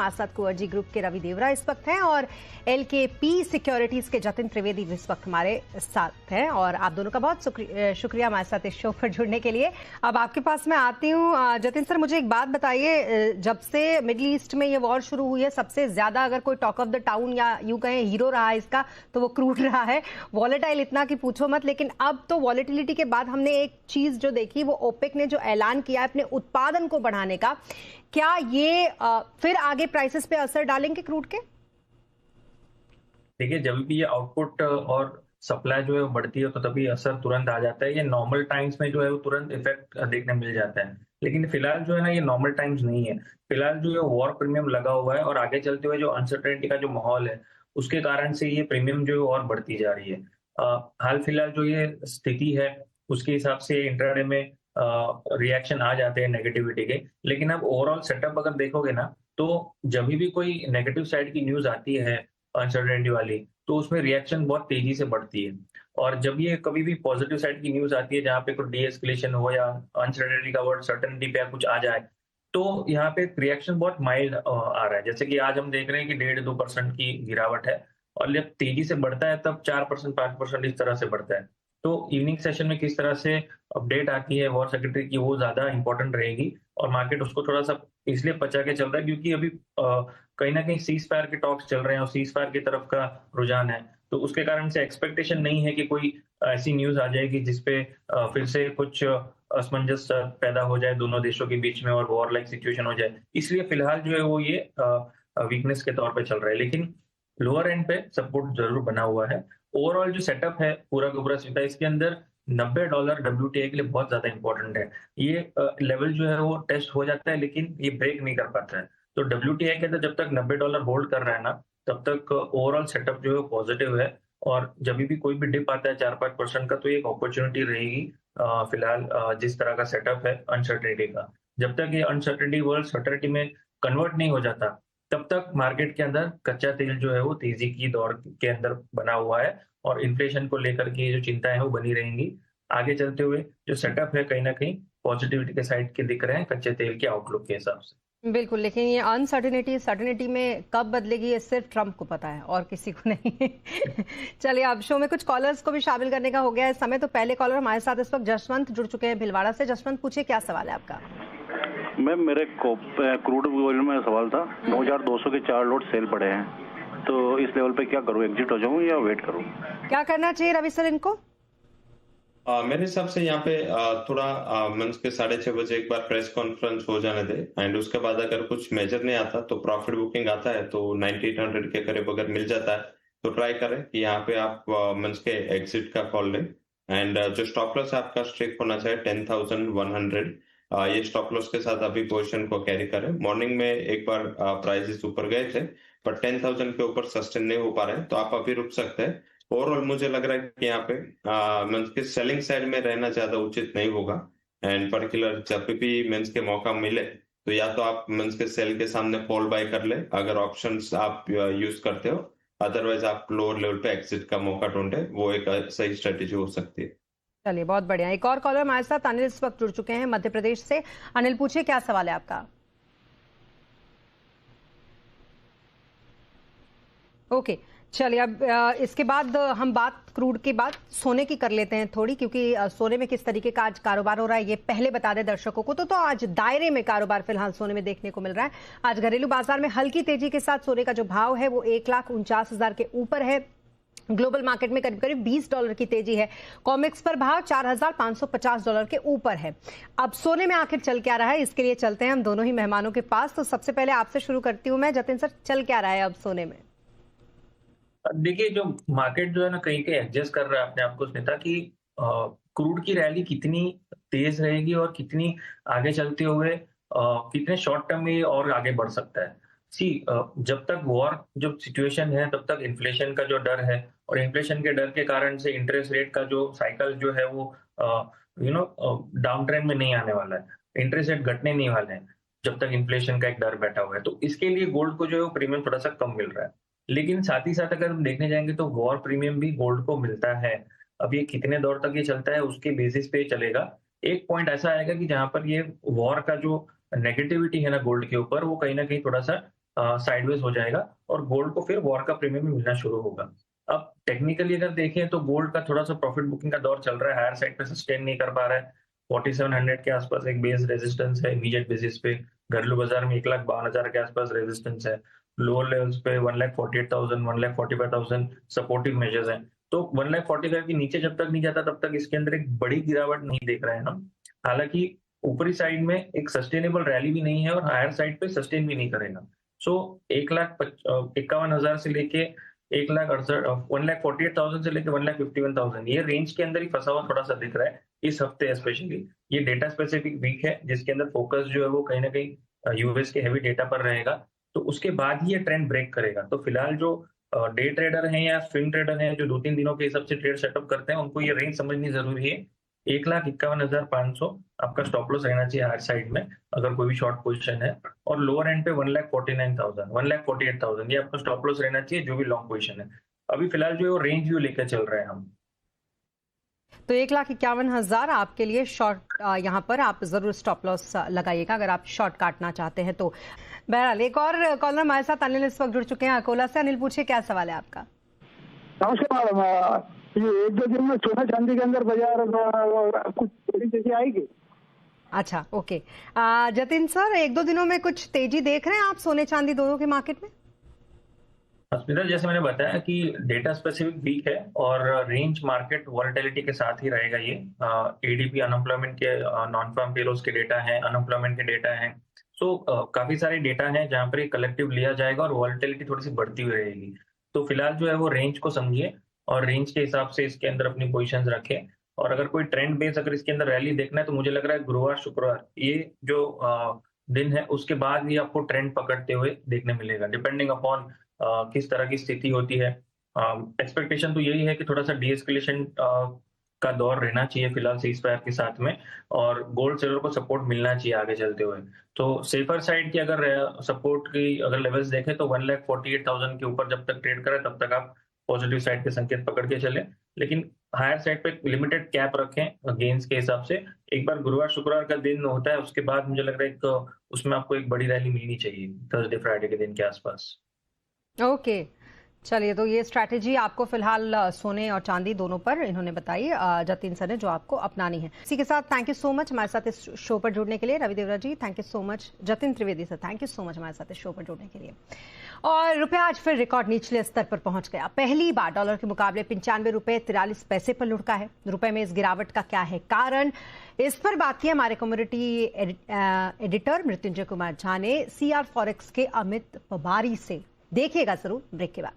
हमारे साथ कुंवरजी ग्रुप के रवि देवरा इस वक्त हैं और LKP सिक्योरिटीज के जतिन त्रिवेदी इस वक्त हमारे साथ हैं। और आप दोनों का बहुत शुक्रिया हमारे साथ इस शो पर जुड़ने के लिए। अब आपके पास मैं आती हूँ। जतिन सर, मुझे एक बात बताइए, जब से मिडिल ईस्ट में ये वॉर शुरू हुई है, सबसे ज्यादा अगर कोई टॉक ऑफ द टाउन या यूं कहें हीरो रहा है इसका, तो वो क्रूड रहा है। वॉलेटाइल इतना कि पूछो मत। लेकिन अब तो वॉलेटिलिटी के बाद हमने एक चीज जो देखी, वो ओपेक ने जो ऐलान किया अपने उत्पादन को बढ़ाने का, क्या ये फिर आगे प्राइसेस पे असर डालेंगे क्रूड के? देखिए, जब भी ये आउटपुट और सप्लाई जो है वो बढ़ती है तो तभी असर तुरंत आ जाता है। ये नॉर्मल टाइम्स में जो है वो तुरंत इफेक्ट देखने मिल जाता है, लेकिन फिलहाल जो है ना, ये नॉर्मल टाइम्स नहीं है। फिलहाल जो है वॉर प्रीमियम लगा हुआ है और आगे चलते हुए जो अनसर्टेनिटी का जो माहौल है उसके कारण से ये प्रीमियम जो है और बढ़ती जा रही है। हाल फिलहाल जो ये स्थिति है उसके हिसाब से इंट्राडे में रिएक्शन आ जाते हैं नेगेटिविटी के। लेकिन अब ओवरऑल सेटअप अगर देखोगे ना, तो जब भी कोई नेगेटिव साइड की न्यूज आती है अनसर्टेनिटी वाली, तो उसमें रिएक्शन बहुत तेजी से बढ़ती है। और जब ये कभी भी पॉजिटिव साइड की न्यूज आती है जहां पे कोई डीएस्केलेशन हो या अनसर्टेनिटी का वर्ड सर्टेनिटी पे कुछ आ जाए, तो यहाँ पे रिएक्शन बहुत माइल्ड आ रहा है। जैसे कि आज हम देख रहे हैं कि 1.5-2% की गिरावट है, और जब तेजी से बढ़ता है तब 4%, 5% इस तरह से बढ़ता है। तो इवनिंग सेशन में किस तरह से अपडेट आती है वॉर सेक्रेटरी की, वो ज्यादा इंपॉर्टेंट रहेगी। और मार्केट उसको थोड़ा सा इसलिए बचा के चल रहा है क्योंकि अभी कहीं ना कहीं सीज फायर के टॉक्स चल रहे हैं और सीज फायर की तरफ का रुझान है। तो उसके कारण से एक्सपेक्टेशन नहीं है कि कोई ऐसी न्यूज आ जाएगी जिसपे फिर से कुछ असमंजस पैदा हो जाए दोनों देशों के बीच में और वॉर लाइक सिचुएशन हो जाए। इसलिए फिलहाल जो है वो ये वीकनेस के तौर पे चल रहा है, लेकिन लोअर एंड पे सपोर्ट जरूर बना हुआ है। ओवरऑल जो सेटअप है पूरा का पूरा सीधा, इसके अंदर $90 WTI के लिए बहुत ज्यादा इंपॉर्टेंट है। ये लेवल जो है वो टेस्ट हो जाता है लेकिन ये ब्रेक नहीं कर पाता है। तो WTI के अंदर जब तक $90 होल्ड कर रहा है ना, तब तक ओवरऑल सेटअप जो है पॉजिटिव है। और जब भी कोई भी डिप आता है 4-5% का, तो एक अपॉर्चुनिटी रहेगी। फिलहाल जिस तरह का सेटअप है अनसर्टेनिटी का, जब तक ये अनसर्टेनिटी वर्ल्ड सर्टेनिटी में कन्वर्ट नहीं हो जाता, तब तक मार्केट के अंदर कच्चा तेल जो है वो तेजी की दौर के अंदर बना हुआ है। और इन्फ्लेशन को लेकर के जो चिंताएं हैं वो बनी रहेंगी। आगे चलते हुए जो सेटअप है कहीं ना कहीं पॉजिटिविटी के साइड के दिख रहे हैं कच्चे तेल के आउटलुक के हिसाब से। बिल्कुल, लेकिन ये अनसर्टेनिटी सर्टेनिटी में कब बदलेगी ये सिर्फ ट्रंप को पता है और किसी को नहीं। चलिए, अब शो में कुछ कॉलर्स को भी शामिल करने का हो गया है समय। तो पहले कॉलर हमारे साथ इस वक्त जसवंत जुड़ चुके हैं भिलवाड़ा से। जसवंत, पूछिए, क्या सवाल है आपका? मैम, मेरे क्रूड ऑयल में सवाल था। 9200 के 4 लोड सेल पड़े हैं, तो इस लेवल पे क्या करूं? एग्जिट हो जाऊं या वेट करूं? क्या करना चाहिए रवि सर इनको? मेरे हिसाब से यहाँ पे थोड़ा मंच के 6:30 बजे एक बार प्रेस कॉन्फ्रेंस हो जाने दे, एंड उसके बाद अगर कुछ मेजर नहीं आता तो प्रॉफिट बुकिंग आता है तो 9800 के करीब अगर मिल जाता है तो ट्राई करें कि यहाँ पे आप मंच के एग्जिट का कॉल लें। एंड जो स्टॉप लॉस आपका स्ट्रिक होना चाहिए 10,100। ये स्टॉप लॉस के साथ अभी पोजीशन को कैरी करें। मॉर्निंग में एक बार प्राइसेस ऊपर गए थे, पर 10,000 के ऊपर सस्टेन नहीं हो पा रहे हैं, तो आप अभी रुक सकते हैं। ओवरऑल मुझे लग रहा है कि यहाँ पे मेंस के सेलिंग साइड में रहना ज्यादा उचित नहीं होगा। एंड पर्टिकुलर जब भी मेंस के मौका मिले तो या तो आप मेंस के सेल के सामने कॉल बाय कर ले अगर ऑप्शंस आप यूज करते हो, अदरवाइज आप लोअर लेवल पे एग्जिट का मौका ढूंढे, वो एक सही स्ट्रेटेजी हो सकती है। चलिए, बहुत बढ़िया। एक और कॉलर हमारे साथ अनिल इस वक्त जुड़ चुके हैं मध्य प्रदेश से। अनिल, पूछिए, क्या सवाल है आपका? ओके, चलिए, अब इसके बाद हम बात क्रूड के बाद सोने की कर लेते हैं थोड़ी, क्योंकि सोने में किस तरीके का आज कारोबार हो रहा है ये पहले बता दें दर्शकों को। तो आज दायरे में कारोबार फिलहाल सोने में देखने को मिल रहा है। आज घरेलू बाजार में हल्की तेजी के साथ सोने का जो भाव है वो 1,49,000 के ऊपर है। ग्लोबल मार्केट में करीब करीब $20 की तेजी है। कॉमेक्स पर भाव $4,550 के ऊपर है। अब सोने में आखिर चल क्या रहा है, इसके लिए चलते हैं हम दोनों ही मेहमानों के पास। तो सबसे पहले आपसे शुरू करती हूँ मैं, जतिन सर, चल क्या रहा है अब सोने में? देखिए, जो मार्केट जो है ना कहीं कहीं एडजस्ट कर रहा है अपने आप को, स्मिता, कि क्रूड की रैली कितनी तेज रहेगी और कितनी आगे चलते हुए कितने शॉर्ट टर्म में और आगे बढ़ सकता है। जब तक वॉर जो सिचुएशन है तब तक इन्फ्लेशन का जो डर है, और इन्फ्लेशन के डर के कारण से इंटरेस्ट रेट का जो साइकिल जो है वो डाउन ट्रेंड में नहीं आने वाला है। इंटरेस्ट रेट घटने नहीं वाले हैं जब तक इन्फ्लेशन का एक डर बैठा हुआ है। तो इसके लिए गोल्ड को जो है वो प्रीमियम थोड़ा सा कम मिल रहा है। लेकिन साथ ही साथ अगर हम देखने जाएंगे तो वॉर प्रीमियम भी गोल्ड को मिलता है। अब ये कितने दौर तक ये चलता है उसके बेसिस पे चलेगा। एक पॉइंट ऐसा आएगा कि जहां पर ये वॉर का जो नेगेटिविटी है ना गोल्ड के ऊपर, वो कहीं ना कहीं थोड़ा सा साइडवेज हो जाएगा और गोल्ड को फिर वॉर का प्रीमियम मिलना शुरू होगा। अब टेक्निकली अगर देखें तो गोल्ड का थोड़ा सा प्रॉफिट बुकिंग का दौर चल रहा है, हायर साइड पे सस्टेन नहीं कर पा रहा है। 4700 के आसपास एक बेस रेजिस्टेंस है इमीडिएट बेसिस पे। घरेलू बाजार में 1,52,000 के आसपास रेजिस्टेंस है। लोअर लेवल्स पे 1,48,000, 1,45,000 सपोर्टिव मेजर्स हैं। तो 1,45,000 के नीचे जब तक नहीं जाता तब तक इसके अंदर एक बड़ी गिरावट नहीं देख रहे हैं हम। हालांकि ऊपरी साइड में एक सस्टेनेबल रैली भी नहीं है और हायर साइड पे सस्टेन भी नहीं करेगा। सो 1,51,000 से लेके 1,48,000 से लेके 1,51,000 ये रेंज के अंदर ही फंसा हुआ थोड़ा सा दिख रहा है इस हफ्ते स्पेशली। ये डेटा स्पेसिफिक वीक है जिसके अंदर फोकस जो है वो कहीं ना कहीं यूएस के हैवी डेटा पर रहेगा, तो उसके बाद ही ये ट्रेंड ब्रेक करेगा। तो फिलहाल जो डे ट्रेडर हैं या स्विंग ट्रेडर हैं जो 2-3 दिनों के हिसाब से ट्रेड सेटअप करते हैं उनको ये रेंज समझनी जरूरी है। 1,51,500 आपका स्टॉप लॉस रहना चाहिए हायर साइड में अगर कोई भी शॉर्ट पोजीशन है, और लोअर एंड पे 1,49,000, 1,48,000 ये आपका स्टॉप लॉस रहना चाहिए जो भी लॉन्ग पोजीशन है। अभी फिलहाल जो है वो रेंज व्यू लेकर चल रहे हैं हम। तो 1,51,000 आपके लिए शॉर्ट, यहाँ पर आप जरूर स्टॉप लॉस लगाइएगा अगर आप शॉर्ट काटना चाहते हैं तो। बहरहाल एक और कॉलर हमारे साथ अनिल इस वक्त जुड़ चुके हैं अकोला से। अनिल पूछिए क्या सवाल है आपका। नमस्कार मैडम, ये 1-2 दिन में सोना चांदी के अंदर बाजार कुछ तेजी आएगी? अच्छा, ओके। जतिन सर, 1-2 दिनों में कुछ तेजी देख रहे हैं आप सोने चांदी दोनों के मार्केट में? अस्मिता, जैसे मैंने बताया कि डेटा स्पेसिफिक वीक है और रेंज मार्केट वॉलेटिलिटी के साथ ही रहेगा। ये एडीपी अनएम्प्लॉयमेंट के, नॉन फार्म पेरोल्स के डेटा हैं, अनएम्प्लॉयमेंट के डेटा हैं। सो काफी सारे डेटा हैं जहां पर कलेक्टिव लिया जाएगा और वॉलेटिलिटी थोड़ी सी बढ़ती हुई रहेगी। तो फिलहाल जो है वो रेंज को समझिए और रेंज के हिसाब से इसके अंदर अपनी पोजीशंस रखें। और अगर कोई ट्रेंड बेस अगर इसके अंदर रैली देखना है तो मुझे लग रहा है गुरुवार शुक्रवार ये जो दिन है उसके बाद ही आपको ट्रेंड पकड़ते हुए देखने मिलेगा, डिपेंडिंग अपॉन किस तरह की स्थिति होती है। एक्सपेक्टेशन तो यही है कि थोड़ा सा डीएस्केलेशन का दौर रहना चाहिए फिलहाल सीज फायर के साथ में, और गोल्ड सिल्वर को सपोर्ट मिलना चाहिए आगे चलते हुए। तो सेफर साइड की अगर सपोर्ट की अगर लेवल्स देखें तो 1,48,000 के ऊपर जब तक ट्रेड करें तब तक आप पॉजिटिव साइड के संकेत पकड़ के चले, लेकिन हायर साइड पे लिमिटेड कैप रखें गेन्स के हिसाब से। एक बार गुरुवार शुक्रवार का दिन होता है उसके बाद मुझे लग रहा है उसमें आपको एक बड़ी रैली मिलनी चाहिए थर्सडे फ्राइडे के दिन के आसपास। ओके, चलिए, तो ये स्ट्रैटेजी आपको फिलहाल सोने और चांदी दोनों पर इन्होंने बताई जतिन सर ने, जो आपको अपनानी है। इसी के साथ थैंक यू सो मच हमारे साथ इस शो पर जुड़ने के लिए। Ravi Deora ji thank you so much. Jatin Trivedi sir thank you so much हमारे साथ इस शो पर जुड़ने के लिए। और रुपया आज फिर रिकॉर्ड निचले स्तर पर पहुंच गया। पहली बार डॉलर के मुकाबले 95 रुपए 43 पैसे पर लुढ़का है। रुपए में इस गिरावट का क्या है कारण, इस पर बात की हमारे कम्युनिटी एडिटर मृत्युंजय कुमार झा ने CR फॉरेक्स के अमित पवारी से। देखिएगा जरूर ब्रेक के बाद।